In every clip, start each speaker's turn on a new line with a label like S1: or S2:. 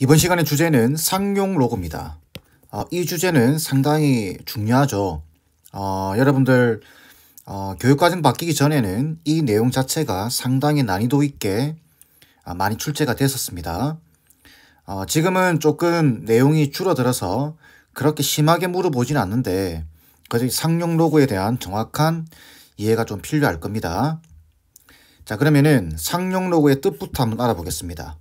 S1: 이번 시간의 주제는 상용 로고입니다. 이 주제는 상당히 중요하죠. 여러분들 교육과정 바뀌기 전에는 이 내용 자체가 상당히 난이도 있게 많이 출제가 됐었습니다. 지금은 조금 내용이 줄어들어서 그렇게 심하게 물어보진 않는데 그래도 상용 로고에 대한 정확한 이해가 좀 필요할 겁니다. 자, 그러면은 상용 로고의 뜻부터 한번 알아보겠습니다.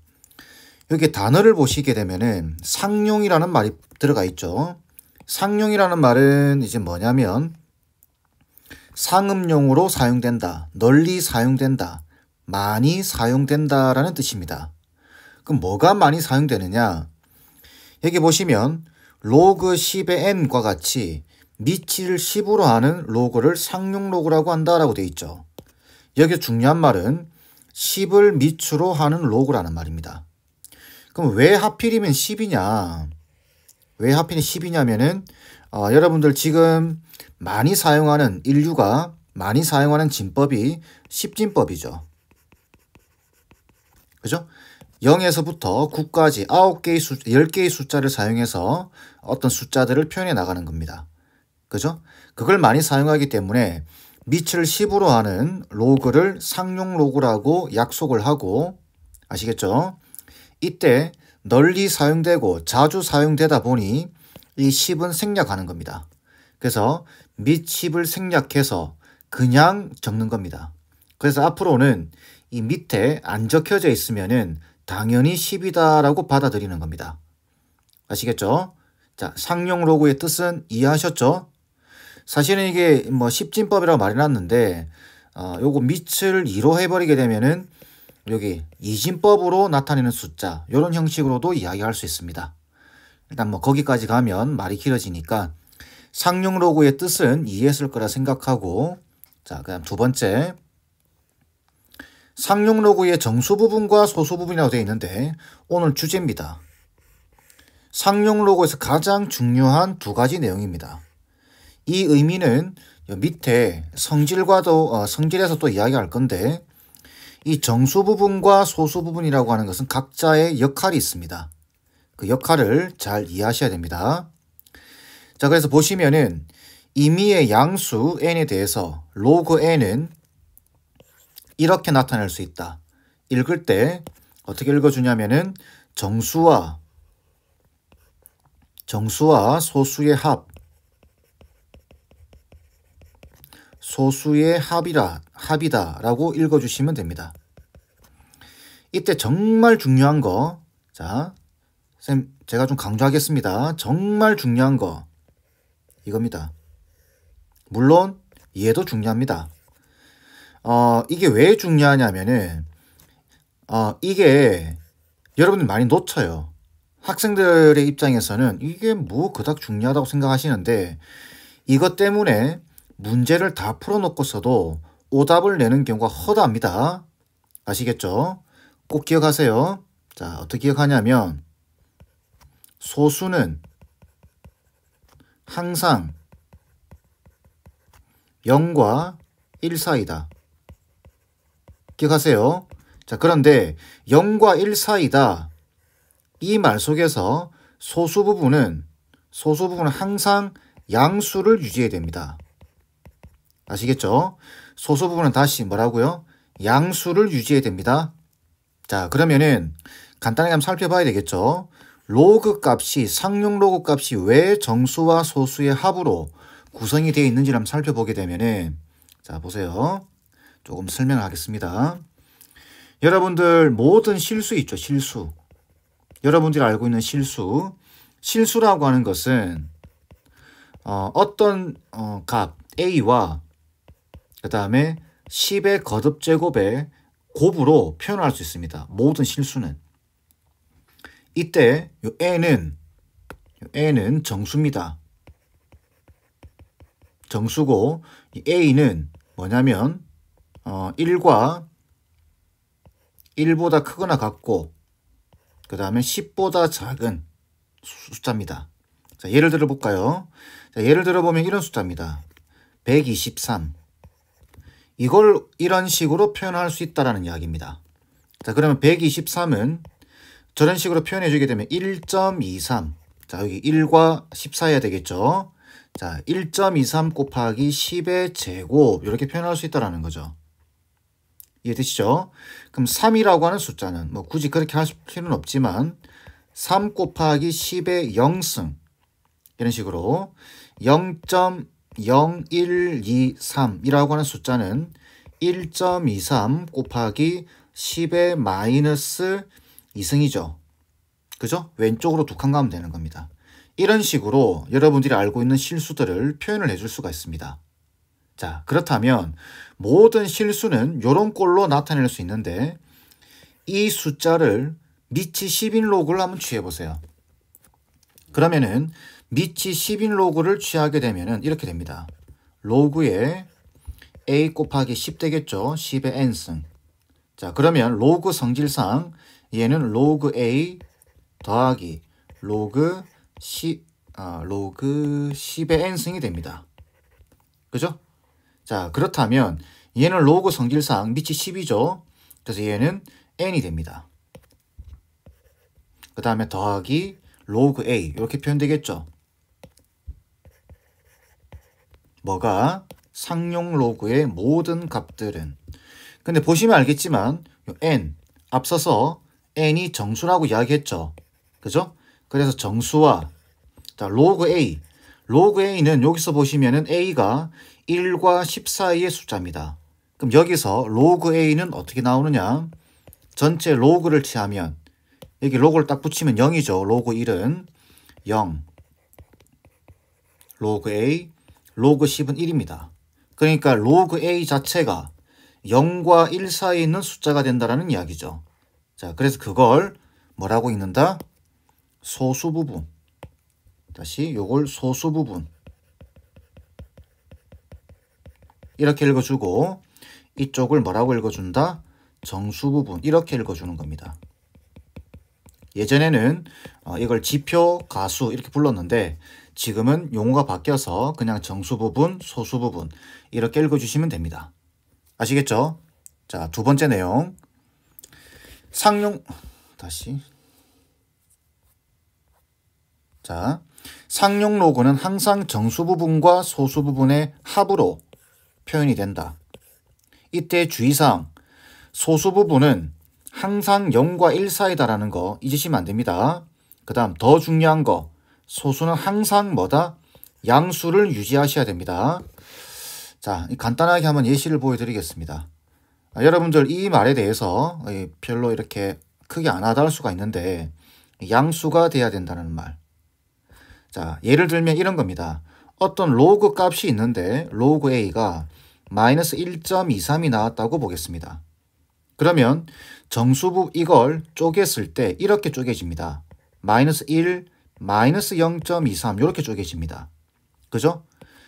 S1: 여기 단어를 보시게 되면은 상용이라는 말이 들어가 있죠. 상용이라는 말은 이제 뭐냐면 상업용으로 사용된다, 널리 사용된다, 많이 사용된다라는 뜻입니다. 그럼 뭐가 많이 사용되느냐? 여기 보시면 로그 10의 n과 같이 밑을 10으로 하는 로고를 상용 로고라고 한다라고 되어 있죠. 여기 중요한 말은 10을 밑으로 하는 로고라는 말입니다. 그럼 왜 하필이면 10이냐? 왜 하필 10이냐면은 여러분들 지금 많이 사용하는 인류가 많이 사용하는 진법이 10진법이죠. 그죠? 0에서부터 9까지 9개의 10개의 숫자를 사용해서 어떤 숫자들을 표현해 나가는 겁니다. 그죠? 그걸 많이 사용하기 때문에 밑을 10으로 하는 로그를 상용 로그라고 약속을 하고, 아시겠죠? 이때 널리 사용되고 자주 사용되다 보니 이 10은 생략하는 겁니다. 그래서 밑 10을 생략해서 그냥 적는 겁니다. 그래서 앞으로는 이 밑에 안 적혀져 있으면은 당연히 10이다라고 받아들이는 겁니다. 아시겠죠? 자, 상용 로고의 뜻은 이해하셨죠? 사실은 이게 뭐 10진법이라고 말해놨는데 요거 밑을 2로 해버리게 되면은 여기 이진법으로 나타내는 숫자, 이런 형식으로도 이야기할 수 있습니다. 일단 뭐 거기까지 가면 말이 길어지니까 상용 로고의 뜻은 이해했을 거라 생각하고, 자, 그다음 두 번째, 상용 로고의 정수 부분과 소수 부분이라고 되어 있는데 오늘 주제입니다. 상용 로고에서 가장 중요한 두 가지 내용입니다. 이 의미는 밑에 성질과도 성질에서 또 이야기할 건데, 이 정수 부분과 소수 부분이라고 하는 것은 각자의 역할이 있습니다. 그 역할을 잘 이해하셔야 됩니다. 자, 그래서 보시면은 임의의 양수 n에 대해서 로그 n은 이렇게 나타낼 수 있다. 읽을 때 어떻게 읽어주냐면은 정수와 소수의 소수의 합이다 라고 읽어주시면 됩니다. 이때 정말 중요한 거, 자, 쌤 제가 좀 강조하겠습니다. 정말 중요한 거 이겁니다. 물론 얘도 중요합니다. 이게 왜 중요하냐면은 이게 여러분들 많이 놓쳐요. 학생들의 입장에서는 이게 뭐 그닥 중요하다고 생각하시는데 이것 때문에 문제를 다 풀어놓고서도 오답을 내는 경우가 허다합니다. 아시겠죠? 꼭 기억하세요. 자, 어떻게 기억하냐면 소수는 항상 0과 1 사이다. 기억하세요. 자, 그런데 0과 1 사이다. 이 말 속에서 소수 부분은 항상 양수를 유지해야 됩니다. 아시겠죠? 소수 부분은 다시 뭐라고요? 양수를 유지해야 됩니다. 자, 그러면은 간단하게 한번 살펴봐야 되겠죠? 로그 값이, 상용 로그 값이 왜 정수와 소수의 합으로 구성이 되어 있는지를 한번 살펴보게 되면은, 자, 보세요. 조금 설명을 하겠습니다. 여러분들 모든 실수 있죠, 실수. 여러분들이 알고 있는 실수. 실수라고 하는 것은 어떤 값 A와 그 다음에 10의 거듭제곱의 곱으로 표현할 수 있습니다. 모든 실수는. 이때 요 n은 정수입니다. 정수고 이 a는 뭐냐면 1과 1보다 크거나 같고 그 다음에 10보다 작은 숫자입니다. 자, 예를 들어 볼까요? 자, 예를 들어 보면 이런 숫자입니다. 123. 이걸 이런 식으로 표현할 수 있다라는 이야기입니다. 자, 그러면 123은 저런 식으로 표현해 주게 되면 1.23. 자, 여기 1과 14 해야 되겠죠. 자, 1.23 곱하기 10의 제곱 이렇게 표현할 수 있다는 거죠. 이해되시죠? 그럼 3이라고 하는 숫자는 뭐 굳이 그렇게 할 필요는 없지만 3 곱하기 10의 0승 이런 식으로 0.0123이라고 하는 숫자는 1.23 곱하기 10의 마이너스 2승이죠. 그죠? 왼쪽으로 두 칸 가면 되는 겁니다. 이런 식으로 여러분들이 알고 있는 실수들을 표현을 해줄 수가 있습니다. 자, 그렇다면 모든 실수는 이런 꼴로 나타낼 수 있는데 이 숫자를 미치 10인 로그를 한번 취해보세요. 그러면은 미치 10인 로그를 취하게 되면은 이렇게 됩니다. 로그에 a 곱하기 10 되겠죠. 10의 n승. 자, 그러면 로그 성질상 얘는 로그 a 더하기 로그 10의 n승이 됩니다. 그죠? 자, 그렇다면 얘는 로그 성질상 미치 10이죠. 그래서 얘는 n이 됩니다. 그 다음에 더하기 로그 a 이렇게 표현되겠죠. 뭐가? 상용 로그의 모든 값들은. 근데 보시면 알겠지만 n 앞서서 n이 정수라고 이야기했죠. 그죠? 그래서 정수와 자, 로그 a는 여기서 보시면은 a가 1과 10 사이의 숫자입니다. 그럼 여기서 로그 a는 어떻게 나오느냐? 전체 로그를 취하면 여기 로그를 딱 붙이면 0이죠. 로그 1은 0. 로그 a, 로그 10은 1입니다. 그러니까 로그 a 자체가 0과 1 사이에 있는 숫자가 된다는 이야기죠. 자, 그래서 그걸 뭐라고 읽는다? 소수부분. 다시 요걸 소수부분. 이렇게 읽어주고 이쪽을 뭐라고 읽어준다? 정수부분. 이렇게 읽어주는 겁니다. 예전에는 이걸 지표, 가수 이렇게 불렀는데 지금은 용어가 바뀌어서 그냥 정수부분, 소수부분 이렇게 읽어주시면 됩니다. 아시겠죠? 자, 두 번째 내용. 상용 로그는 항상 정수부분과 소수부분의 합으로 표현이 된다. 이때 주의사항, 소수부분은 항상 0과 1 사이다라는 거 잊으시면 안 됩니다. 그 다음 더 중요한 거, 소수는 항상 뭐다? 양수를 유지하셔야 됩니다. 자, 간단하게 한번 예시를 보여드리겠습니다. 여러분들 이 말에 대해서 별로 이렇게 크게 안 와닿을 수가 있는데 양수가 돼야 된다는 말. 자, 예를 들면 이런 겁니다. 어떤 로그 값이 있는데 로그 a가 마이너스 1.23이 나왔다고 보겠습니다. 그러면 정수부 이걸 쪼갰을 때 이렇게 쪼개집니다. 마이너스 1, 마이너스 0.23 이렇게 쪼개집니다. 그죠?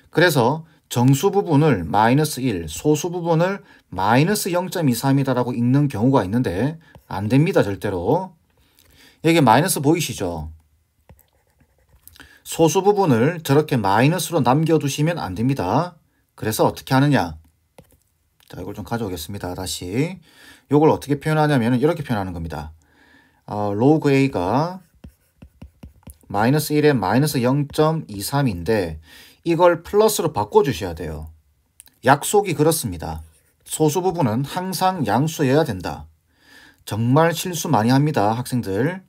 S1: 그래서 정수 부분을 마이너스 1, 소수 부분을 마이너스 0.23이다라고 읽는 경우가 있는데 안 됩니다. 절대로. 여기 마이너스 보이시죠? 소수 부분을 저렇게 마이너스로 남겨두시면 안 됩니다. 그래서 어떻게 하느냐? 자, 이걸 좀 가져오겠습니다. 다시. 이걸 어떻게 표현하냐면 이렇게 표현하는 겁니다. 로그 a가 마이너스 1에 마이너스 0.23인데 이걸 플러스로 바꿔주셔야 돼요. 약속이 그렇습니다. 소수 부분은 항상 양수여야 된다. 정말 실수 많이 합니다. 학생들.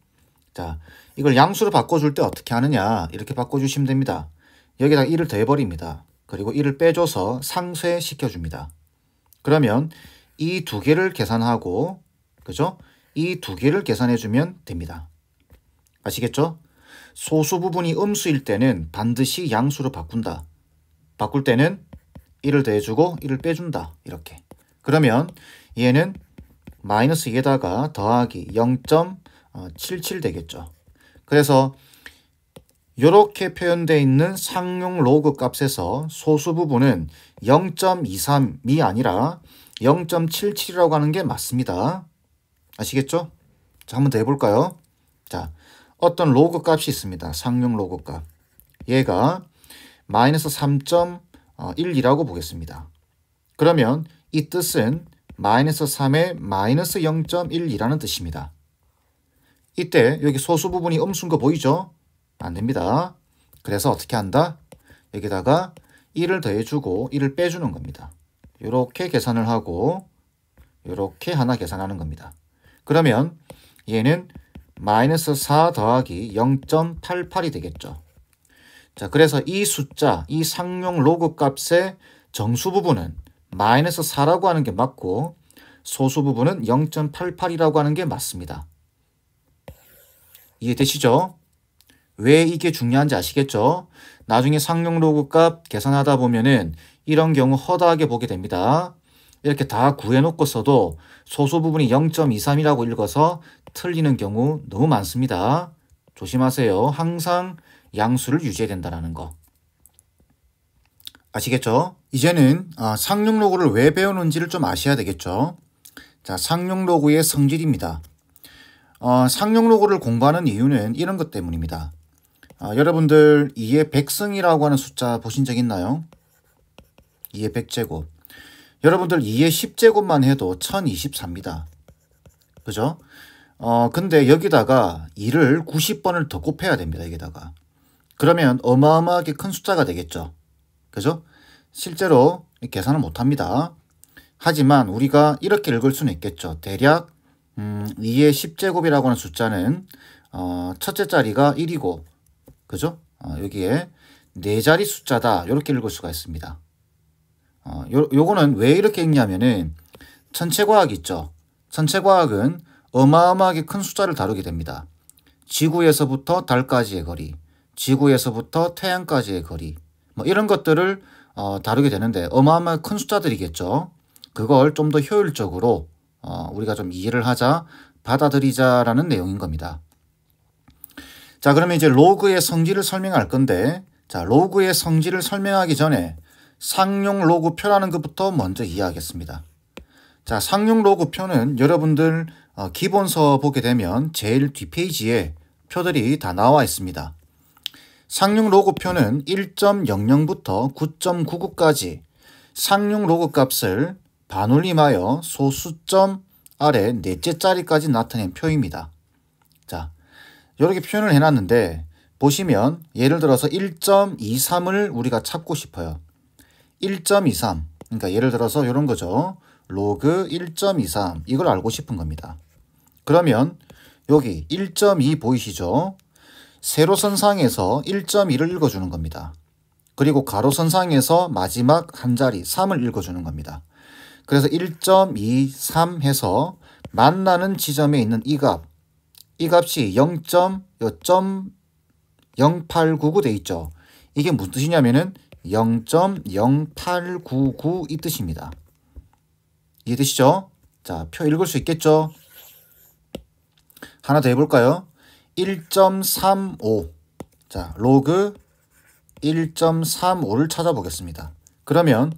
S1: 자, 이걸 양수로 바꿔줄 때 어떻게 하느냐. 이렇게 바꿔주시면 됩니다. 여기다가 1을 더해버립니다. 그리고 1을 빼줘서 상쇄시켜줍니다. 그러면 이 두 개를 계산하고, 그죠? 이 두 개를 계산해주면 됩니다. 아시겠죠? 소수 부분이 음수일 때는 반드시 양수로 바꾼다. 바꿀 때는 1을 더해주고 1을 빼준다. 이렇게. 그러면 얘는 마이너스 2에다가 더하기 0.77 되겠죠. 그래서 이렇게 표현되어 있는 상용 로그 값에서 소수 부분은 0.23이 아니라 0.77이라고 하는 게 맞습니다. 아시겠죠? 자, 한번 더 해볼까요? 자, 어떤 로그 값이 있습니다. 상용 로그 값. 얘가 마이너스 3.1이라고 보겠습니다. 그러면 이 뜻은 마이너스 3에 마이너스 0.1이라는 뜻입니다. 이때 여기 소수 부분이 음수인 거 보이죠? 안 됩니다. 그래서 어떻게 한다? 여기다가 1을 더해주고 1을 빼주는 겁니다. 이렇게 계산을 하고 이렇게 하나 계산하는 겁니다. 그러면 얘는 마이너스 4 더하기 0.88이 되겠죠. 자, 그래서 이 숫자, 이 상용 로그 값의 정수 부분은 마이너스 4라고 하는 게 맞고 소수 부분은 0.88이라고 하는 게 맞습니다. 이해되시죠? 왜 이게 중요한지 아시겠죠? 나중에 상용 로그 값 계산하다 보면은 이런 경우 허다하게 보게 됩니다. 이렇게 다 구해놓고서도 소수 부분이 0.23이라고 읽어서 틀리는 경우 너무 많습니다. 조심하세요. 항상 양수를 유지해야 된다는 거. 아시겠죠? 이제는 상용 로그를 왜 배우는지를 좀 아셔야 되겠죠? 자, 상용 로그의 성질입니다. 상용 로그를 공부하는 이유는 이런 것 때문입니다. 여러분들 2의 100승이라고 하는 숫자 보신 적 있나요? 2의 100제곱. 여러분들 2의 10제곱만 해도 1024입니다. 그죠? 근데 여기다가 2를 90번을 더 곱해야 됩니다. 여기다가. 그러면 어마어마하게 큰 숫자가 되겠죠. 그죠? 실제로 계산을 못합니다. 하지만 우리가 이렇게 읽을 수는 있겠죠. 대략 2의 10제곱이라고 하는 숫자는 첫째 자리가 1이고 그죠? 여기에 4자리 숫자다. 이렇게 읽을 수가 있습니다. 요거는 왜 이렇게 읽냐면은 천체과학 있죠. 천체과학은 어마어마하게 큰 숫자를 다루게 됩니다. 지구에서부터 달까지의 거리, 지구에서부터 태양까지의 거리, 뭐 이런 것들을 다루게 되는데 어마어마하게 큰 숫자들이겠죠. 그걸 좀 더 효율적으로 우리가 좀 이해를 하자, 받아들이자라는 내용인 겁니다. 자, 그러면 이제 로그의 성질을 설명할 건데, 자, 로그의 성질을 설명하기 전에 상용 로그표라는 것부터 먼저 이해하겠습니다. 자, 상용 로그표는 여러분들 기본서 보게 되면 제일 뒷페이지에 표들이 다 나와 있습니다. 상용 로그표는 1.00부터 9.99까지 상용 로그 값을 반올림하여 소수점 아래 넷째 자리까지 나타낸 표입니다. 자, 이렇게 표현을 해놨는데 보시면 예를 들어서 1.23을 우리가 찾고 싶어요. 1.23 그러니까 예를 들어서 이런 거죠. 로그 1.23 이걸 알고 싶은 겁니다. 그러면 여기 1.2 보이시죠? 세로선상에서 1.2를 읽어주는 겁니다. 그리고 가로선상에서 마지막 한 자리 3을 읽어주는 겁니다. 그래서 1.23 해서 만나는 지점에 있는 이 값이 0.0899 돼 있죠. 이게 무슨 뜻이냐면은 0.0899 이 뜻입니다. 이해되시죠? 자, 표 읽을 수 있겠죠? 하나 더 해볼까요? 1.35 자, 로그 1.35를 찾아보겠습니다. 그러면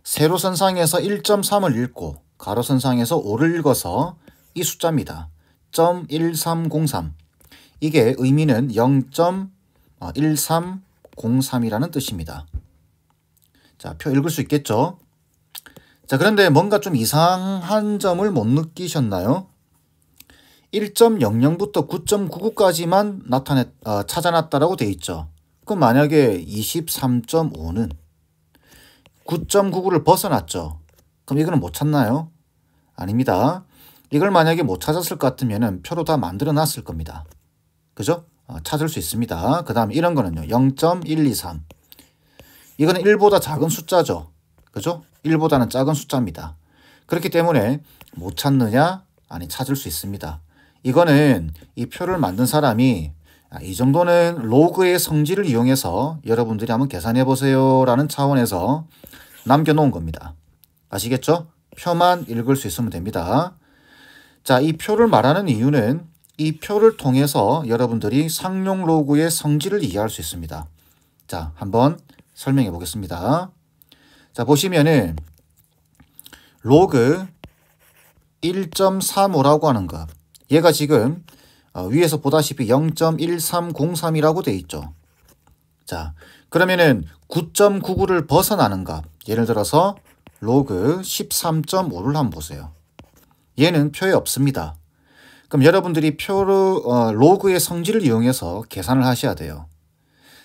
S1: 세로선상에서 1.3을 읽고 가로선상에서 5를 읽어서 이 숫자입니다. 0.1303 이게 의미는 0.1303이라는 뜻입니다. 자, 표 읽을 수 있겠죠? 자, 그런데 뭔가 좀 이상한 점을 못 느끼셨나요? 1.00부터 9.99까지만 찾아놨다라고 돼 있죠. 그럼 만약에 23.5는 9.99를 벗어났죠. 그럼 이거는 못 찾나요? 아닙니다. 이걸 만약에 못 찾았을 것 같으면 표로 다 만들어 놨을 겁니다. 그죠? 찾을 수 있습니다. 그 다음에 이런 거는요. 0.123 이거는 1보다 작은 숫자죠. 그죠? 1보다는 작은 숫자입니다. 그렇기 때문에 못 찾느냐? 아니, 찾을 수 있습니다. 이거는 이 표를 만든 사람이 이 정도는 로그의 성질을 이용해서 여러분들이 한번 계산해 보세요 라는 차원에서 남겨놓은 겁니다. 아시겠죠? 표만 읽을 수 있으면 됩니다. 자, 이 표를 말하는 이유는 이 표를 통해서 여러분들이 상용 로그의 성질을 이해할 수 있습니다. 자, 한번 설명해 보겠습니다. 자, 보시면은 로그 1.35라고 하는 것, 얘가 지금 위에서 보다시피 0.1303이라고 돼 있죠. 자, 그러면은 9.99를 벗어나는 값, 예를 들어서 로그 13.5를 한번 보세요. 얘는 표에 없습니다. 그럼 여러분들이 로그의 성질을 이용해서 계산을 하셔야 돼요.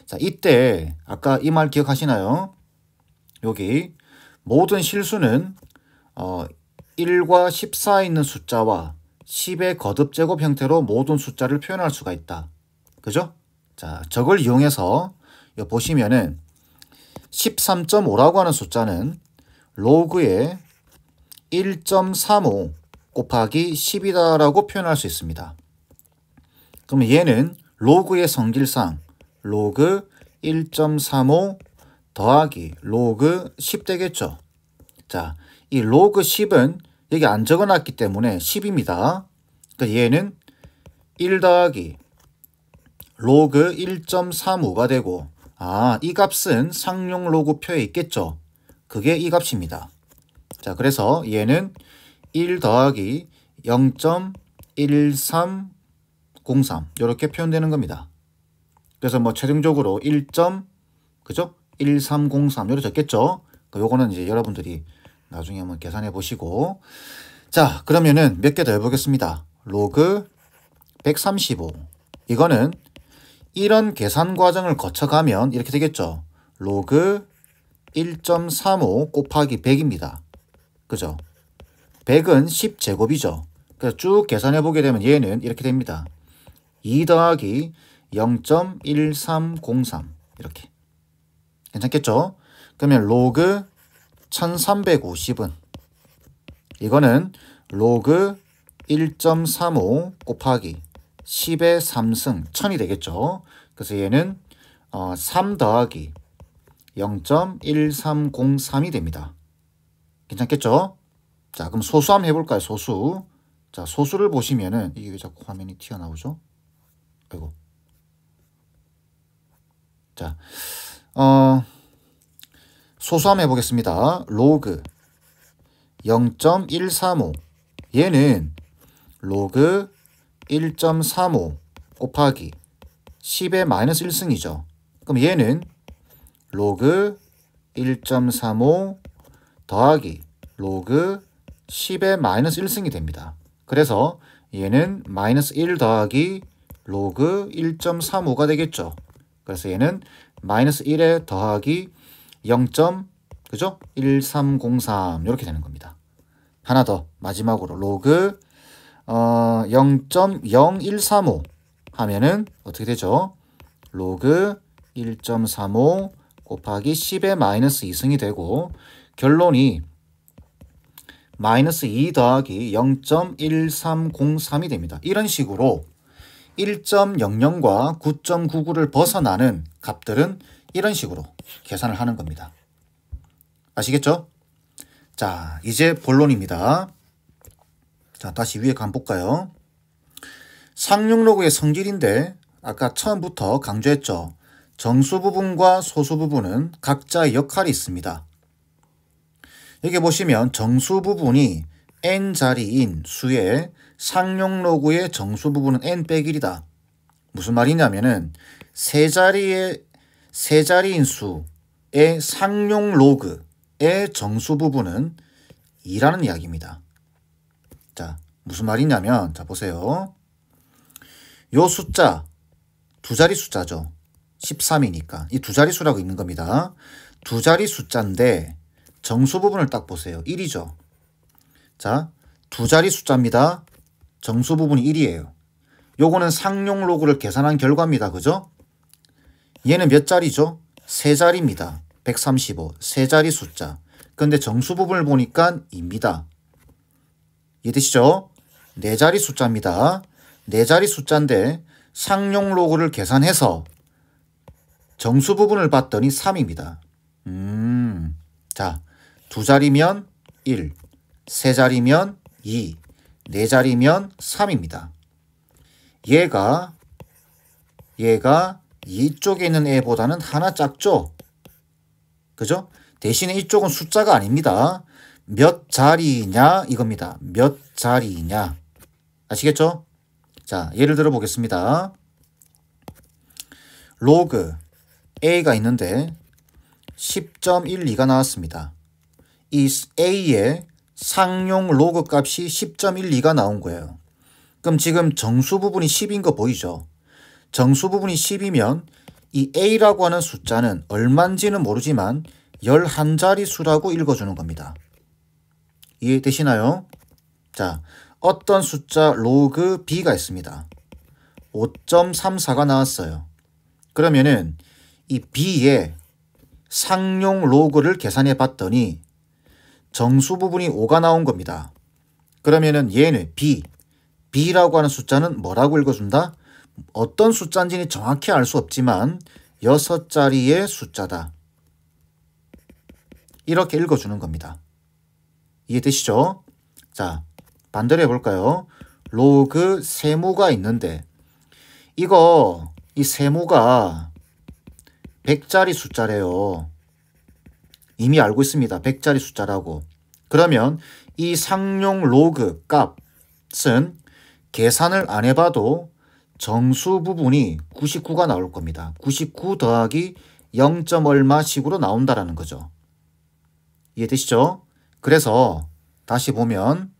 S1: 자, 이때 아까 이 말 기억하시나요? 여기 모든 실수는 1과 14에 있는 숫자와 10의 거듭제곱 형태로 모든 숫자를 표현할 수가 있다. 그죠? 자, 저걸 이용해서 여기 보시면은 13.5라고 하는 숫자는 로그의 1.35 곱하기 10이다라고 표현할 수 있습니다. 그러면 얘는 로그의 성질상 로그 1.35 더하기 로그 10 되겠죠. 자, 이 로그 10은 여기 안 적어놨기 때문에 10입니다. 그러니까 얘는 1 더하기 로그 1.35가 되고, 이 값은 상용 로그표에 있겠죠. 그게 이 값입니다. 자, 그래서 얘는 1 더하기 0.1303 이렇게 표현되는 겁니다. 그래서 뭐 최종적으로 1303 이렇게 적겠죠. 요거는 이제 여러분들이 나중에 한번 계산해 보시고. 자, 그러면은 몇 개 더 해보겠습니다. 로그 135. 이거는 이런 계산 과정을 거쳐가면 이렇게 되겠죠. 로그 1.35 곱하기 100입니다. 그죠? 100은 10제곱이죠. 그래서 쭉 계산해 보게 되면 얘는 이렇게 됩니다. 2 더하기 0.1303 이렇게. 괜찮겠죠? 그러면 로그 1350은 이거는 로그 1.35 곱하기 10의 3승 1000이 되겠죠. 그래서 얘는 3 더하기 0.1303이 됩니다. 괜찮겠죠? 자, 그럼 소수 한번 해볼까요? 소수. 자, 소수를 보시면은 이게 왜 자꾸 화면이 튀어나오죠? 아이고. 자, 소수 한번 해보겠습니다. 로그 0.135 얘는 로그 1.35 곱하기 10의 마이너스 1승이죠. 그럼 얘는 로그 1.35 더하기 로그 10의 마이너스 1승이 됩니다. 그래서 얘는 마이너스 1 더하기 로그 1.35가 되겠죠. 그래서 얘는 마이너스 1에 더하기 0. 그죠? 1303 이렇게 되는 겁니다. 하나 더 마지막으로 로그 0.0135 하면은 어떻게 되죠? 로그 1.35 곱하기 10의 마이너스 2승이 되고 결론이 마이너스 2 더하기 0.1303이 됩니다. 이런 식으로 1.00과 9.99를 벗어나는 값들은 이런 식으로 계산을 하는 겁니다. 아시겠죠? 자, 이제 본론입니다. 자, 다시 위에 한번 볼까요? 상용 로그의 성질인데 아까 처음부터 강조했죠. 정수 부분과 소수 부분은 각자의 역할이 있습니다. 여기 보시면 정수 부분이 n자리인 수의 상용 로그의 정수 부분은 n-1이다. 무슨 말이냐면은 세 자리인 수의 상용 로그의 정수 부분은 2라는 이야기입니다. 자, 무슨 말이냐면 자 보세요. 요 숫자 두 자리 숫자죠. 13이니까 이 두 자리 수라고 있는 겁니다. 두 자리 숫자인데 정수 부분을 딱 보세요. 1이죠. 자, 두 자리 숫자입니다. 정수 부분이 1이에요. 요거는 상용 로그를 계산한 결과입니다. 그죠? 얘는 몇 자리죠? 세 자리입니다. 135. 세 자리 숫자. 근데 정수 부분을 보니까 2입니다. 이해되시죠? 네 자리 숫자입니다. 네 자리 숫자인데 상용 로그를 계산해서 정수 부분을 봤더니 3입니다. 자, 두 자리면 1, 세 자리면 2, 네 자리면 3입니다. 얘가 이쪽에 있는 애보다는 하나 작죠? 그죠? 대신에 이쪽은 숫자가 아닙니다. 몇 자리냐 이겁니다. 몇 자리냐. 아시겠죠? 자, 예를 들어 보겠습니다. 로그 A가 있는데 10.12가 나왔습니다. 이 A의 상용 로그 값이 10.12가 나온 거예요. 그럼 지금 정수 부분이 10인 거 보이죠? 정수 부분이 10이면 이 A라고 하는 숫자는 얼마인지는 모르지만 11자리 수라고 읽어주는 겁니다. 이해되시나요? 자, 어떤 숫자 로그 B가 있습니다. 5.34가 나왔어요. 그러면은 이 B의 상용 로그를 계산해 봤더니 정수 부분이 5가 나온 겁니다. 그러면은 얘는 B라고 하는 숫자는 뭐라고 읽어준다? 어떤 숫자인지는 정확히 알 수 없지만 6자리의 숫자다. 이렇게 읽어주는 겁니다. 이해되시죠? 자, 반대로 해볼까요? 로그 세모가 있는데 이 세모가 100자리 숫자래요. 이미 알고 있습니다. 100자리 숫자라고. 그러면 이 상용 로그 값은 계산을 안 해봐도 정수 부분이 99가 나올 겁니다. 99 더하기 0. 얼마 식으로 나온다라는 거죠. 이해되시죠? 그래서 다시 보면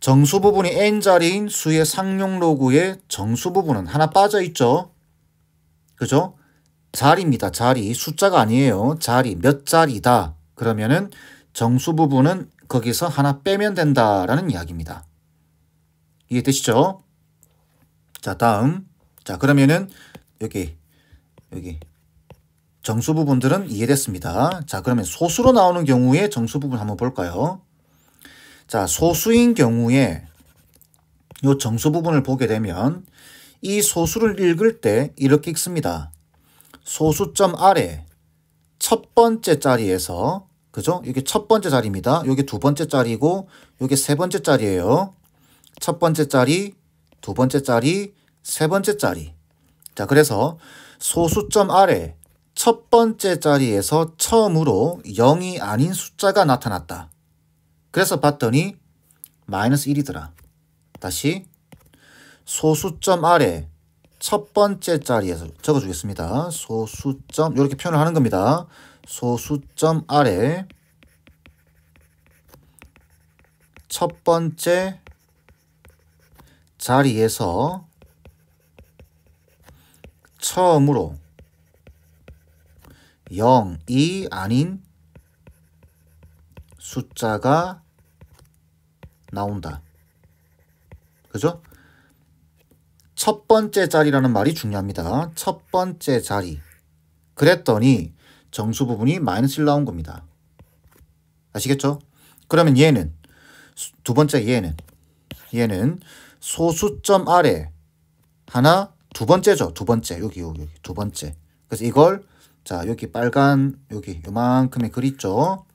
S1: 정수 부분이 n자리인 수의 상용 로그의 정수 부분은 하나 빠져 있죠. 그죠? 자리입니다. 자리. 숫자가 아니에요. 자리. 몇 자리다. 그러면은 정수 부분은 거기서 하나 빼면 된다라는 이야기입니다. 이해되시죠? 자, 다음. 자, 그러면은 여기 정수 부분들은 이해됐습니다. 자, 그러면 소수로 나오는 경우에 정수 부분 한번 볼까요? 자, 소수인 경우에 이 정수 부분을 보게 되면 이 소수를 읽을 때 이렇게 읽습니다. 소수점 아래 첫 번째 자리에서, 그죠? 이게 첫 번째 자리입니다. 이게 두 번째 자리고 이게 세 번째 자리예요. 첫 번째 자리, 두 번째 자리, 세 번째 자리. 자, 그래서 소수점 아래 첫 번째 자리에서 처음으로 0이 아닌 숫자가 나타났다. 그래서 봤더니 마이너스 1이더라. 다시 소수점 아래 첫 번째 자리에서 적어주겠습니다. 소수점, 이렇게 표현을 하는 겁니다. 소수점 아래 첫 번째 자리에서 처음으로 0이 아닌 숫자가 나온다. 그죠? 첫 번째 자리라는 말이 중요합니다. 첫 번째 자리. 그랬더니 정수 부분이 마이너스 1 나온 겁니다. 아시겠죠? 그러면 얘는 두 번째 얘는 소수점 아래 하나 두 번째죠. 두 번째. 여기 두 번째. 그래서 이걸 자, 여기 빨간 여기 요만큼의 글 있죠.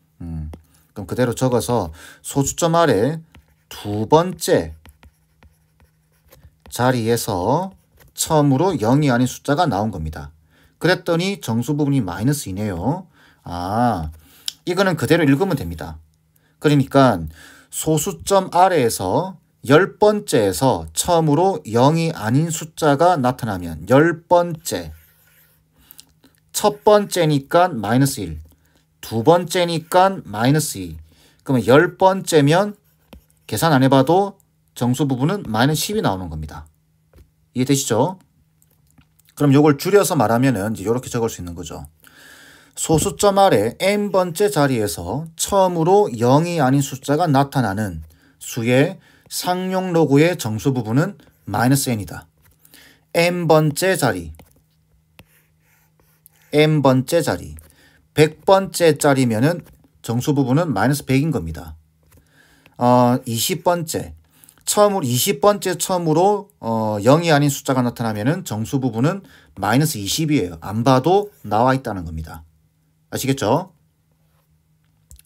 S1: 그럼 그대로 적어서 소수점 아래 두 번째 자리에서 처음으로 0이 아닌 숫자가 나온 겁니다. 그랬더니 정수 부분이 마이너스 2네요. 아, 이거는 그대로 읽으면 됩니다. 그러니까 소수점 아래에서 10번째에서 처음으로 0이 아닌 숫자가 나타나면 10번째, 첫 번째니까 마이너스 1, 두 번째니까 마이너스 2. 그러면 10번째면 계산 안 해봐도 정수 부분은 마이너스 10이 나오는 겁니다. 이해되시죠? 그럼 이걸 줄여서 말하면은 이제 이렇게 적을 수 있는 거죠. 소수점 아래 n번째 자리에서 처음으로 0이 아닌 숫자가 나타나는 수의 상용 로그의 정수 부분은 마이너스 n이다. n번째 자리, 100번째 자리면은 정수 부분은 마이너스 100인 겁니다. 20번째, 20번째 처음으로 0이 아닌 숫자가 나타나면은 정수 부분은 마이너스 20이에요. 안 봐도 나와 있다는 겁니다. 아시겠죠?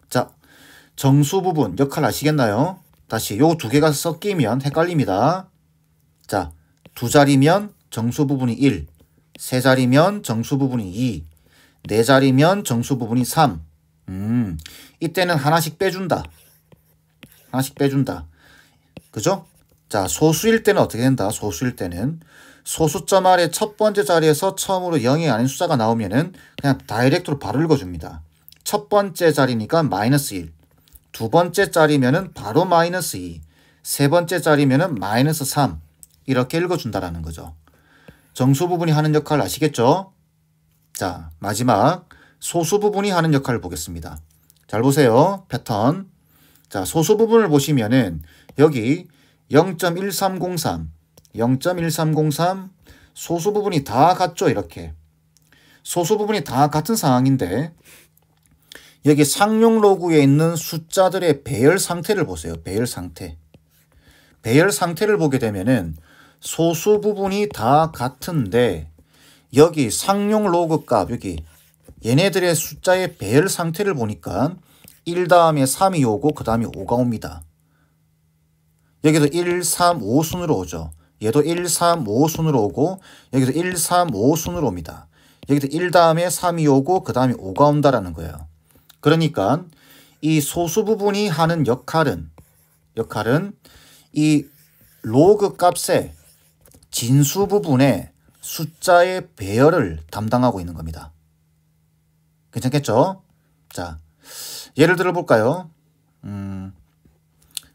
S1: 자, 정수 부분 역할 아시겠나요? 다시 요 두 개가 섞이면 헷갈립니다. 자, 두 자리면 정수 부분이 1, 세 자리면 정수 부분이 2, 네 자리면 정수 부분이 3. 이때는 하나씩 빼준다. 그죠? 자, 소수일 때는 어떻게 된다? 소수일 때는 소수점 아래 첫 번째 자리에서 처음으로 0이 아닌 숫자가 나오면은 그냥 다이렉트로 바로 읽어줍니다. 첫 번째 자리니까 마이너스 1, 두 번째 자리면은 바로 마이너스 2, 세 번째 자리면은 마이너스 3 이렇게 읽어준다라는 거죠. 정수 부분이 하는 역할 아시겠죠? 자, 마지막 소수 부분이 하는 역할을 보겠습니다. 잘 보세요. 패턴. 자, 소수 부분을 보시면은 여기 0.1303, 0.1303 소수 부분이 다 같죠? 이렇게. 소수 부분이 다 같은 상황인데 여기 상용 로그에 있는 숫자들의 배열 상태를 보세요. 배열 상태. 배열 상태를 보게 되면은 소수 부분이 다 같은데 여기 상용 로그 값 여기 얘네들의 숫자의 배열 상태를 보니까 1 다음에 3이 오고 그 다음에 5가 옵니다. 여기도 1, 3, 5 순으로 오죠. 얘도 1, 3, 5 순으로 오고 여기도 1, 3, 5 순으로 옵니다. 여기도 1 다음에 3이 오고 그 다음에 5가 온다라는 거예요. 그러니까 이 소수 부분이 하는 역할은 이 로그 값의 진수 부분의 숫자의 배열을 담당하고 있는 겁니다. 괜찮겠죠? 자, 예를 들어 볼까요?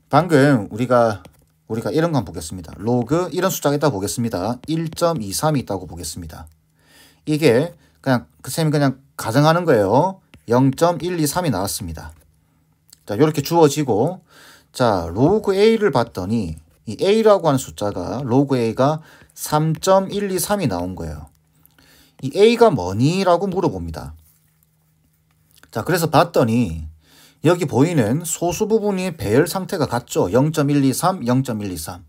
S1: 방금 우리가 이런 거 한번 보겠습니다. 로그 이런 숫자가 있다고 보겠습니다. 1.23이 있다고 보겠습니다. 이게 그냥 쌤이 그냥 가정하는 거예요. 0.123이 나왔습니다. 자, 이렇게 주어지고 자, 로그 A를 봤더니 이 A라고 하는 숫자가 로그 A가 3.123이 나온 거예요. 이 A가 뭐니? 라고 물어봅니다. 자, 그래서 봤더니 여기 보이는 소수 부분의 배열 상태가 같죠? 0.123, 0.123.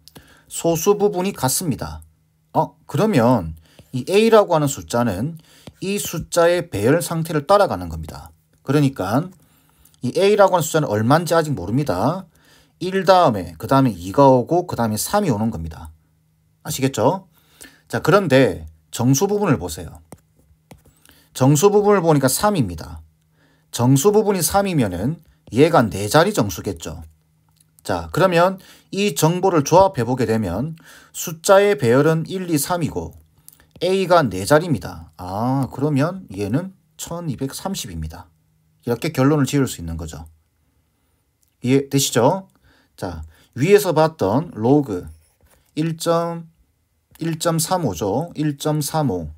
S1: 소수 부분이 같습니다. 그러면 이 A라고 하는 숫자는 이 숫자의 배열 상태를 따라가는 겁니다. 그러니까 이 A라고 하는 숫자는 얼마인지 아직 모릅니다. 1 다음에 그 다음에 2가 오고 그 다음에 3이 오는 겁니다. 아시겠죠? 자, 그런데 정수 부분을 보세요. 정수 부분을 보니까 3입니다. 정수 부분이 3이면은 얘가 4자리 정수겠죠. 자, 그러면 이 정보를 조합해 보게 되면 숫자의 배열은 1, 2, 3이고 A가 4자리입니다. 그러면 얘는 1230입니다. 이렇게 결론을 지을 수 있는 거죠. 이해되시죠? 자, 위에서 봤던 로그 1.35죠. 1.35.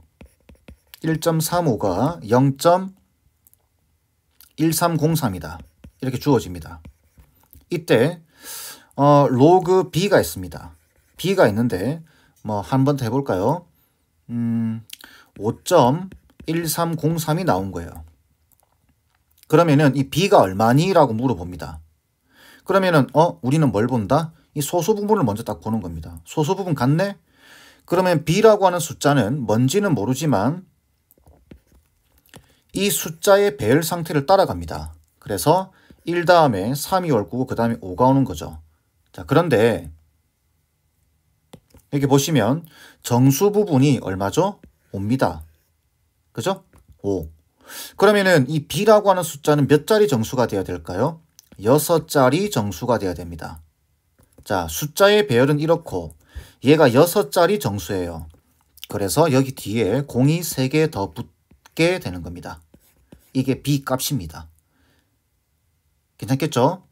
S1: 1.35가 0.1303이다. 이렇게 주어집니다. 이때 로그 B가 있습니다. B가 있는데 한번 더 해볼까요? 5.1303이 나온 거예요. 그러면은 이 B가 얼마니? 라고 물어봅니다. 그러면은 우리는 뭘 본다? 이 소수 부분을 먼저 딱 보는 겁니다. 소수 부분 같네? 그러면 B라고 하는 숫자는 뭔지는 모르지만 이 숫자의 배열 상태를 따라갑니다. 그래서 1 다음에 3이 올 거고 그 다음에 5가 오는 거죠. 자, 그런데 여기 보시면 정수 부분이 얼마죠? 5입니다. 그죠? 5. 그러면은 이 B라고 하는 숫자는 몇 자리 정수가 되어야 될까요? 6자리 정수가 되어야 됩니다. 자, 숫자의 배열은 이렇고 얘가 6자리 정수예요. 그래서 여기 뒤에 공이 3개 더 붙게 되는 겁니다. 이게 B 값입니다. 괜찮겠죠?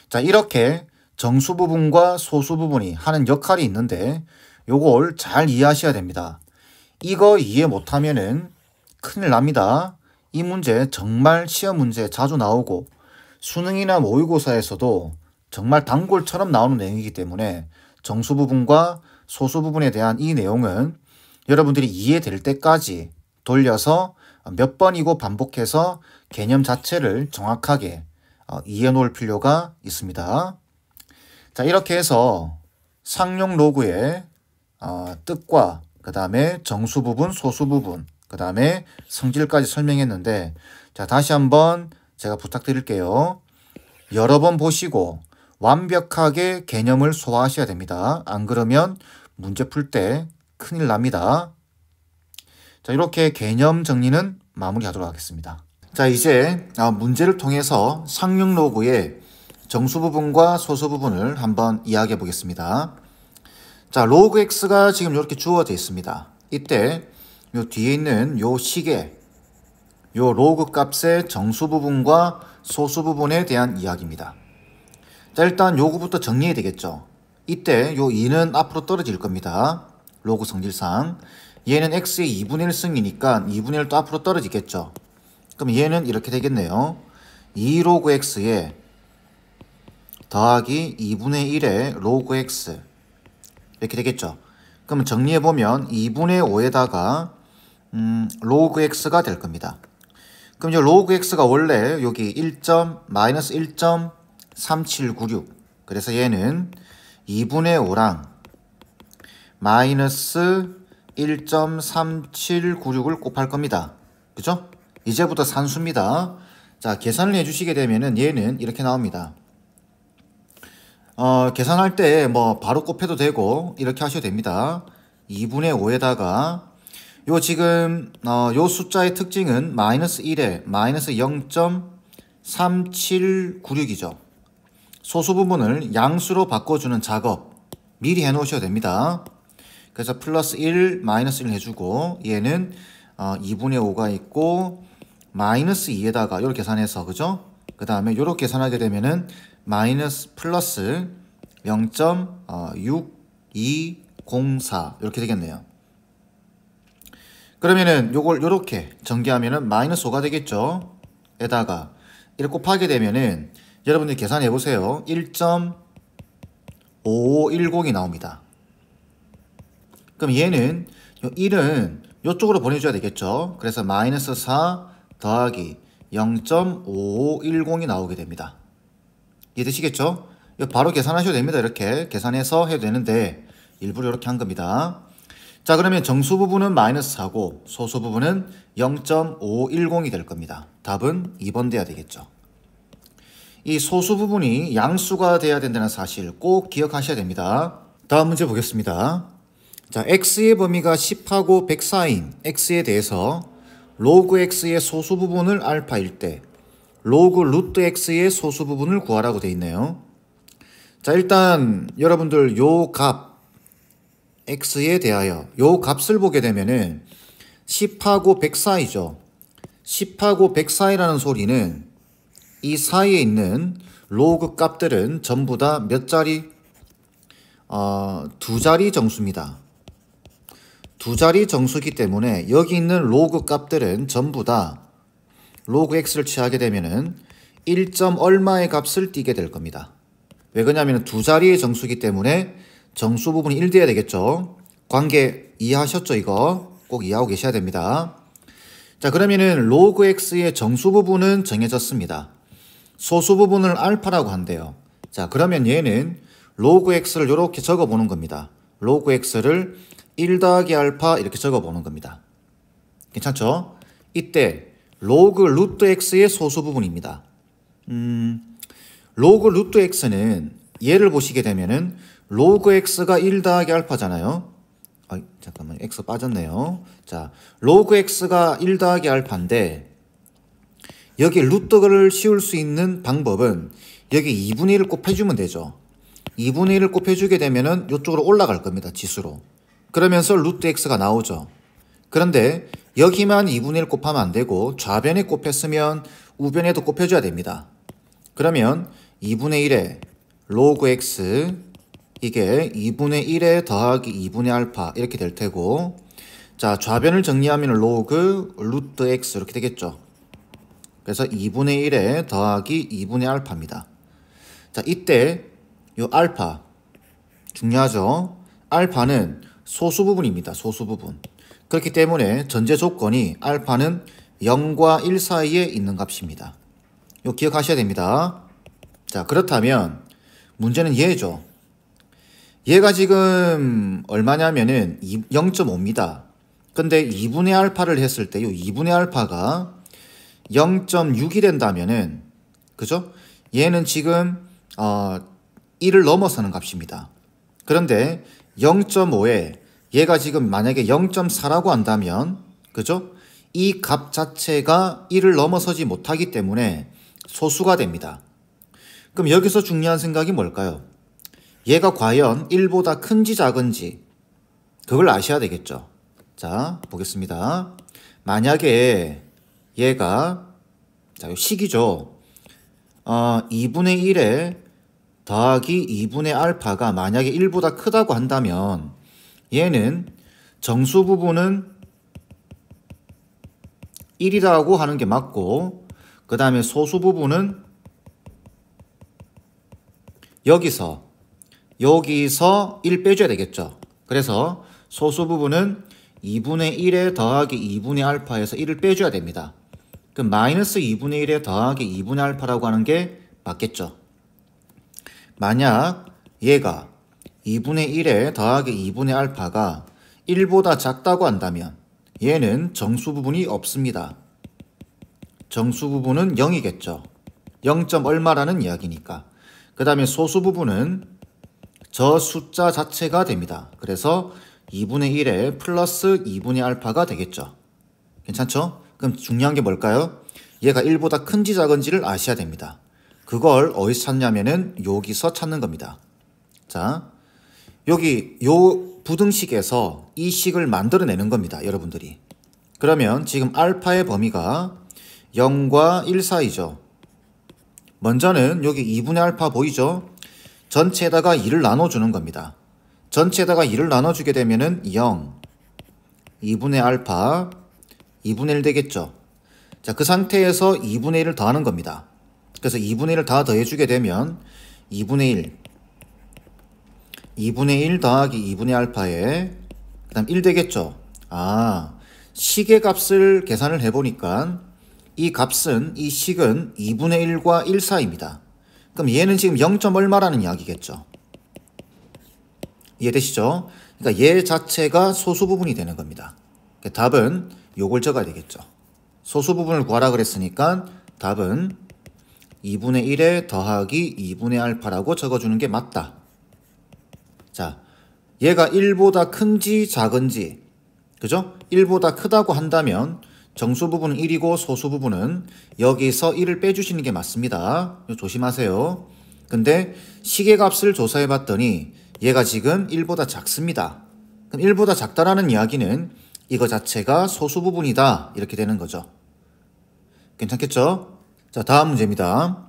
S1: 자, 이렇게 정수 부분과 소수 부분이 하는 역할이 있는데 요걸 잘 이해하셔야 됩니다. 이거 이해 못하면은 큰일 납니다. 이 문제 정말 시험 문제 자주 나오고 수능이나 모의고사에서도 정말 단골처럼 나오는 내용이기 때문에 정수 부분과 소수 부분에 대한 이 내용은 여러분들이 이해될 때까지 돌려서 몇 번이고 반복해서 개념 자체를 정확하게 이해해 놓을 필요가 있습니다. 자, 이렇게 해서 상용 로그의 뜻과 그 다음에 정수 부분, 소수 부분, 그 다음에 성질까지 설명했는데 자, 다시 한번 제가 부탁드릴게요. 여러 번 보시고 완벽하게 개념을 소화하셔야 됩니다. 안 그러면 문제 풀 때 큰일 납니다. 자, 이렇게 개념 정리는 마무리하도록 하겠습니다. 자, 이제 문제를 통해서 상용 로그의 정수 부분과 소수 부분을 한번 이야기해 보겠습니다. 자, 로그 x가 지금 이렇게 주어져 있습니다. 이때 요 뒤에 있는 요 식의 요 로그 값의 정수 부분과 소수 부분에 대한 이야기입니다. 자, 일단 요거부터 정리해야 되겠죠. 이때 요 2는 앞으로 떨어질 겁니다. 로그 성질상. 얘는 x의 2분의 1승이니까 2분의 1도 앞으로 떨어지겠죠. 그럼 얘는 이렇게 되겠네요. 2 로그 x에 더하기 2분의 1의 로그 x 이렇게 되겠죠. 그러면 정리해보면 2분의 5에다가 로그 x가 될 겁니다. 그럼 이 로그 x가 원래 여기 마이너스 1.3796 그래서 얘는 2분의 5랑 마이너스 1.3796을 곱할 겁니다. 그죠? 이제부터 산수입니다. 자, 계산을 해주시게 되면은 얘는 이렇게 나옵니다. 계산할 때 뭐 바로 곱해도 되고 이렇게 하셔도 됩니다. 2분의 5에다가 요 지금 요 숫자의 특징은 마이너스 1에 마이너스 0.3796이죠. 소수 부분을 양수로 바꿔주는 작업 미리 해 놓으셔야 됩니다. 그래서 플러스 1 마이너스 1 해주고 얘는 2분의 5가 있고 마이너스 2에다가 이렇게 계산해서 그죠? 그 다음에 이렇게 계산하게 되면은 마이너스 플러스 0.6204 이렇게 되겠네요. 그러면은 요걸 요렇게 전개하면은 마이너스 5가 되겠죠. 에다가 이렇게 곱하게 되면은 여러분들 계산해 보세요. 1.5510이 나옵니다. 그럼 얘는 1은 요쪽으로 보내줘야 되겠죠. 그래서 마이너스 4 더하기 0.5510이 나오게 됩니다. 이해되시겠죠? 이거 바로 계산하셔도 됩니다. 이렇게 계산해서 해도 되는데 일부러 이렇게 한 겁니다. 자, 그러면 정수 부분은 마이너스 4고 소수 부분은 0.510이 될 겁니다. 답은 2번 돼야 되겠죠. 이 소수 부분이 양수가 돼야 된다는 사실 꼭 기억하셔야 됩니다. 다음 문제 보겠습니다. 자, x의 범위가 10하고 100 사이인 x에 대해서 로그 x의 소수 부분을 알파일 때 로그 루트 x의 소수 부분을 구하라고 되어 있네요. 자, 일단 여러분들 요 값 x에 대하여 요 값을 보게 되면은 10하고 100 사이죠. 10하고 100 사이라는 소리는 이 사이에 있는 로그 값들은 전부 다 몇 자리? 두 자리 정수입니다. 두 자리 정수이기 때문에 여기 있는 로그 값들은 전부 다 로그 x를 취하게 되면은 1. 얼마의 값을 띠게 될 겁니다. 왜 그러냐면 두 자리의 정수이기 때문에 정수 부분이 1 돼야 되겠죠. 관계 이해하셨죠? 이거 꼭 이해하고 계셔야 됩니다. 자, 그러면은 로그 x의 정수 부분은 정해졌습니다. 소수 부분을 알파라고 한대요. 자, 그러면 얘는 로그 x를 이렇게 적어 보는 겁니다. 로그 x를 1 더하기 알파 이렇게 적어 보는 겁니다. 괜찮죠? 이때 로그 루트 x의 소수 부분입니다. 로그 루트 x는 얘를 보시게 되면은 로그 x가 1 더하기 알파잖아요. 잠깐만, x 빠졌네요. 자, 로그 x가 1 더하기 알파인데 여기 루트를 씌울 수 있는 방법은 여기 2분의 1을 곱해주면 되죠. 2분의 1을 곱해주게 되면은 이쪽으로 올라갈 겁니다. 지수로. 그러면서 루트 x가 나오죠. 그런데 여기만 2분의 1 곱하면 안 되고 좌변에 곱했으면 우변에도 곱해줘야 됩니다. 그러면 2분의 1에 로그 x 이게 2분의 1에 더하기 2분의 알파 이렇게 될 테고, 자, 좌변을 정리하면 로그 루트 x 이렇게 되겠죠. 그래서 2분의 1에 더하기 2분의 알파입니다. 자, 이때 요 알파 중요하죠. 알파는 소수 부분입니다. 소수 부분. 그렇기 때문에 전제 조건이 알파는 0과 1 사이에 있는 값입니다. 요 기억하셔야 됩니다. 자, 그렇다면 문제는 얘죠. 얘가 지금 얼마냐면은 0.5입니다. 근데 2분의 알파를 했을 때 요 2분의 알파가 0.6이 된다면은, 그죠? 얘는 지금 1을 넘어서는 값입니다. 그런데 0.5에 얘가 지금 만약에 0.4라고 한다면, 그죠? 이 값 자체가 1을 넘어서지 못하기 때문에 소수가 됩니다. 그럼 여기서 중요한 생각이 뭘까요? 얘가 과연 1보다 큰지 작은지 그걸 아셔야 되겠죠. 자, 보겠습니다. 만약에 얘가 자, 식이죠. 2분의 1에 더하기 2분의 알파가 만약에 1보다 크다고 한다면 얘는 정수 부분은 1이라고 하는 게 맞고, 그 다음에 소수 부분은 여기서 1 빼줘야 되겠죠. 그래서 소수 부분은 2분의 1에 더하기 2분의 알파에서 1을 빼줘야 됩니다. 그럼 마이너스 2분의 1에 더하기 2분의 알파라고 하는 게 맞겠죠. 만약 얘가 2분의 1에 더하기 2분의 알파가 1보다 작다고 한다면 얘는 정수 부분이 없습니다. 정수 부분은 0이겠죠. 0. 얼마라는 이야기니까. 그 다음에 소수 부분은 저 숫자 자체가 됩니다. 그래서 2분의 1에 플러스 2분의 알파가 되겠죠. 괜찮죠? 그럼 중요한 게 뭘까요? 얘가 1보다 큰지 작은지를 아셔야 됩니다. 그걸 어디서 찾냐면은 여기서 찾는 겁니다. 자, 여기 요 부등식에서 이 식을 만들어내는 겁니다. 여러분들이. 그러면 지금 알파의 범위가 0과 1 사이죠. 먼저는 여기 2분의 알파 보이죠? 전체에다가 2를 나눠주는 겁니다. 전체에다가 2를 나눠주게 되면은 0, 2분의 알파, 2분의 1 되겠죠. 자, 그 상태에서 2분의 1을 더하는 겁니다. 그래서 2분의 1을 다 더해주게 되면 2분의 1, 2분의 1 더하기 2분의 알파에 그 다음 1 되겠죠. 아, 식의 값을 계산을 해보니까 이 값은, 이 식은 2분의 1과 1 사이입니다. 그럼 얘는 지금 0. 얼마라는 이야기겠죠. 이해되시죠? 그러니까 얘 자체가 소수 부분이 되는 겁니다. 답은 요걸 적어야 되겠죠. 소수 부분을 구하라 그랬으니까 답은 2분의 1에 더하기 2분의 알파라고 적어주는 게 맞다. 자, 얘가 1보다 큰지 작은지, 그죠? 1보다 크다고 한다면 정수 부분은 1이고 소수 부분은 여기서 1을 빼주시는 게 맞습니다. 조심하세요. 근데 식의 값을 조사해 봤더니 얘가 지금 1보다 작습니다. 그럼 1보다 작다라는 이야기는 이거 자체가 소수 부분이다, 이렇게 되는 거죠. 괜찮겠죠? 자, 다음 문제입니다.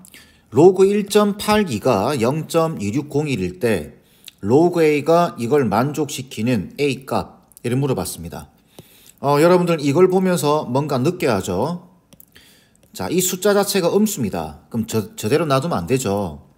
S1: 로그 1.82가 0.2601일 때 로그 A가 이걸 만족시키는 A 값, 이를 물어봤습니다. 여러분들 이걸 보면서 뭔가 느껴야죠. 자, 이 숫자 자체가 음수입니다. 그럼 저대로 놔두면 안 되죠.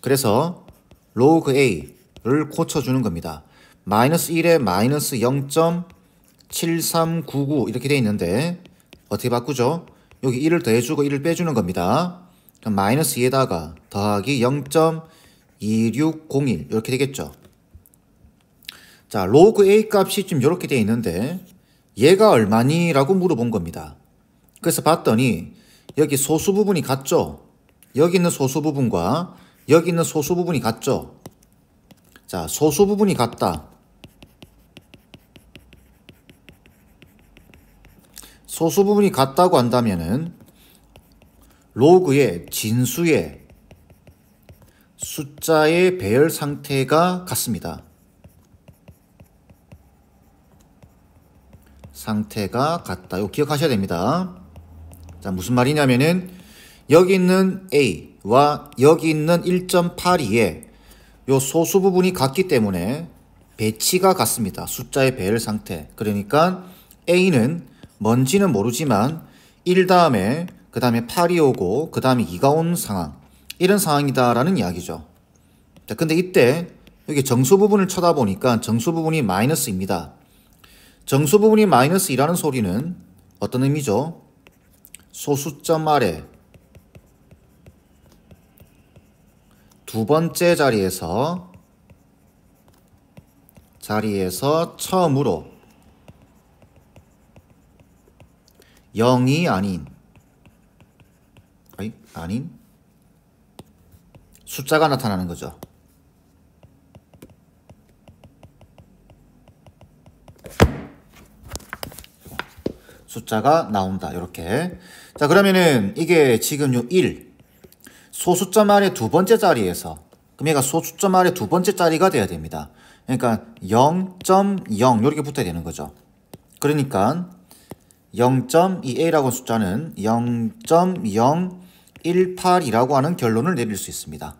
S1: 그래서 로그 A를 고쳐주는 겁니다. 마이너스 1에 마이너스 0.7399 이렇게 돼 있는데 어떻게 바꾸죠? 여기 1을 더해주고 1을 빼주는 겁니다. 그럼 마이너스 2에다가 더하기 0.2601 이렇게 되겠죠. 자, 로그 A 값이 지금 이렇게 돼 있는데 얘가 얼마니? 라고 물어본 겁니다. 그래서 봤더니 여기 소수 부분이 같죠? 여기 있는 소수 부분과 여기 있는 소수 부분이 같죠? 자, 소수 부분이 같다. 소수 부분이 같다고 한다면은 로그의 진수의 숫자의 배열 상태가 같습니다. 상태가 같다. 이거 기억하셔야 됩니다. 자, 무슨 말이냐면은 여기 있는 A와 여기 있는 1.82에 요 소수 부분이 같기 때문에 배치가 같습니다. 숫자의 배열 상태. 그러니까 A는 뭔지는 모르지만 1 다음에 그 다음에 8이 오고 그 다음에 2가 온 상황, 이런 상황이다라는 이야기죠. 자, 근데 이때 여기 정수 부분을 쳐다보니까 정수 부분이 마이너스입니다. 정수 부분이 마이너스 2라는 소리는 어떤 의미죠? 소수점 아래 두 번째 자리에서 처음으로 0이 아닌 숫자가 나타나는 거죠. 숫자가 나온다. 이렇게. 자, 그러면은 이게 지금 요 1, 소수점 아래 두 번째 자리에서, 그럼 얘가 소수점 아래 두 번째 자리가 돼야 됩니다. 그러니까 0.0 이렇게 붙어야 되는 거죠. 그러니까 0.2a라고 하는 숫자는 0.018이라고 하는 결론을 내릴 수 있습니다.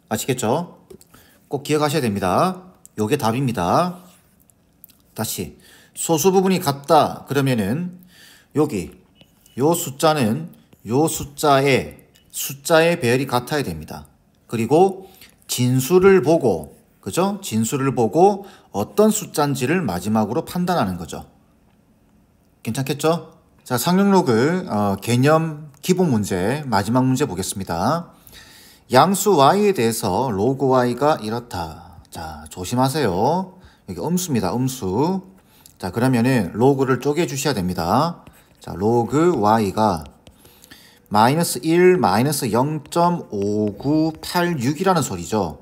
S1: 아시겠죠? 꼭 기억하셔야 됩니다. 요게 답입니다. 다시 소수 부분이 같다 그러면은 여기 요 숫자는 요 숫자의 배열이 같아야 됩니다. 그리고 진수를 보고, 그죠? 진수를 보고 어떤 숫자인지를 마지막으로 판단하는 거죠. 괜찮겠죠? 자, 상용로그 개념 기본 문제 마지막 문제 보겠습니다. 양수 y에 대해서 로그 y가 이렇다. 자, 조심하세요. 여기 음수입니다. 음수. 자, 그러면은 로그를 쪼개 주셔야 됩니다. 자, 로그 y가 마이너스 1, 마이너스 0.5986이라는 소리죠.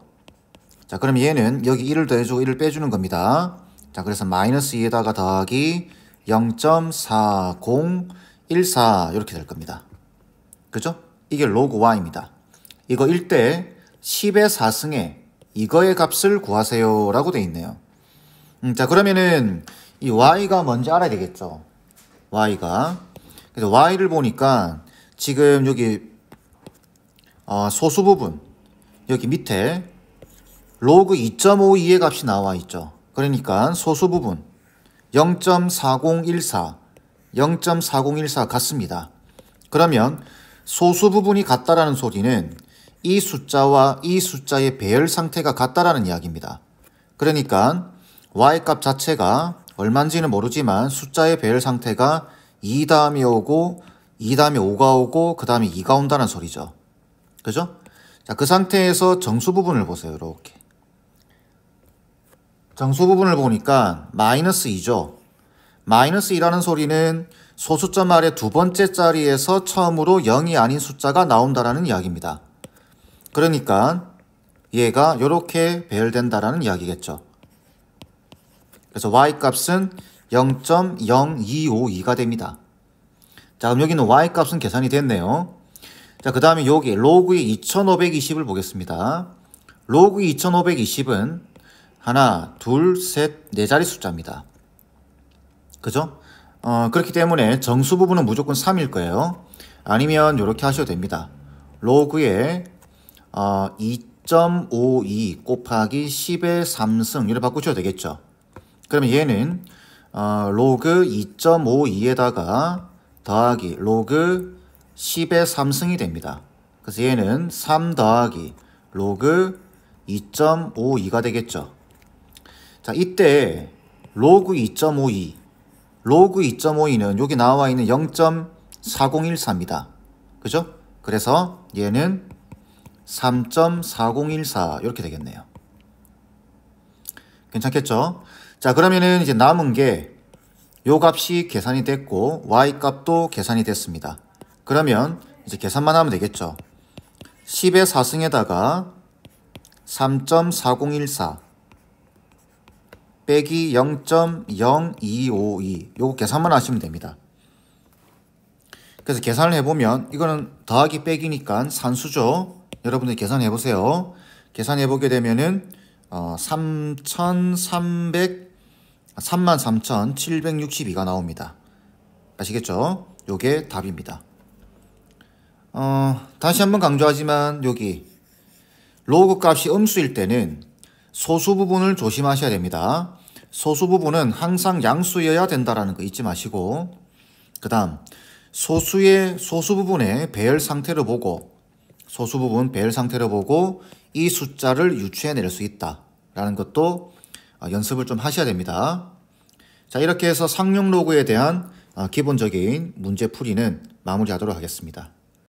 S1: 자, 그럼 얘는 여기 1을 더해주고 1을 빼주는 겁니다. 자, 그래서 마이너스 2에다가 더하기 0.4014 이렇게 될 겁니다. 그죠? 이게 로그 y입니다. 이거 1대 10의 4승에 이거의 값을 구하세요 라고 돼 있네요. 자, 그러면은 이 y가 뭔지 알아야 되겠죠. y가. 그래서 y를 보니까 지금 여기 소수 부분 여기 밑에 로그 2.52의 값이 나와 있죠. 그러니까 소수 부분 0.4014 같습니다. 그러면 소수 부분이 같다라는 소리는 이 숫자와 이 숫자의 배열 상태가 같다라는 이야기입니다. 그러니까 y값 자체가 얼마인지는 모르지만 숫자의 배열 상태가 2 다음에 오고 2 다음에 5가 오고 그 다음에 2가 온다는 소리죠. 그죠? 자, 그 상태에서 정수 부분을 보세요. 이렇게 정수 부분을 보니까 마이너스 2죠. 마이너스 2라는 소리는 소수점 아래 두 번째 자리에서 처음으로 0이 아닌 숫자가 나온다라는 이야기입니다. 그러니까 얘가 이렇게 배열된다라는 이야기겠죠. 그래서 y값은 0.0252가 됩니다. 자, 그럼 여기는 y값은 계산이 됐네요. 자, 그 다음에 여기 로그의 2520을 보겠습니다. 로그 2520은 하나, 둘, 셋, 네 자리 숫자입니다. 그죠? 그렇기 때문에 정수 부분은 무조건 3일 거예요. 아니면 이렇게 하셔도 됩니다. 로그에 2.52 곱하기 10의 3승 이렇게 바꾸셔도 되겠죠. 그러면 얘는 로그 2.52에다가 더하기 로그 10의 3승이 됩니다. 그래서 얘는 3 더하기 로그 2.52가 되겠죠. 자, 이때 로그 2.52는 여기 나와 있는 0.4014입니다. 그죠? 그래서 얘는 3.4014 이렇게 되겠네요. 괜찮겠죠? 자, 그러면은 이제 남은 게 요 값이 계산이 됐고 y 값도 계산이 됐습니다. 그러면 이제 계산만 하면 되겠죠. 10의 4승에다가 3.4014 빼기 0.0252 요거 계산만 하시면 됩니다. 그래서 계산을 해보면 이거는 더하기 빼기니까 산수죠. 여러분들 계산해보세요. 계산해보게 되면은 33,762가 나옵니다. 아시겠죠? 요게 답입니다. 다시 한번 강조하지만 여기 로그 값이 음수일 때는 소수 부분을 조심하셔야 됩니다. 소수 부분은 항상 양수여야 된다라는 거 잊지 마시고, 그 다음 소수 부분의 배열 상태를 보고 이 숫자를 유추해낼 수 있다라는 것도 연습을 좀 하셔야 됩니다. 자, 이렇게 해서 상용 로그에 대한 기본적인 문제 풀이는 마무리하도록 하겠습니다.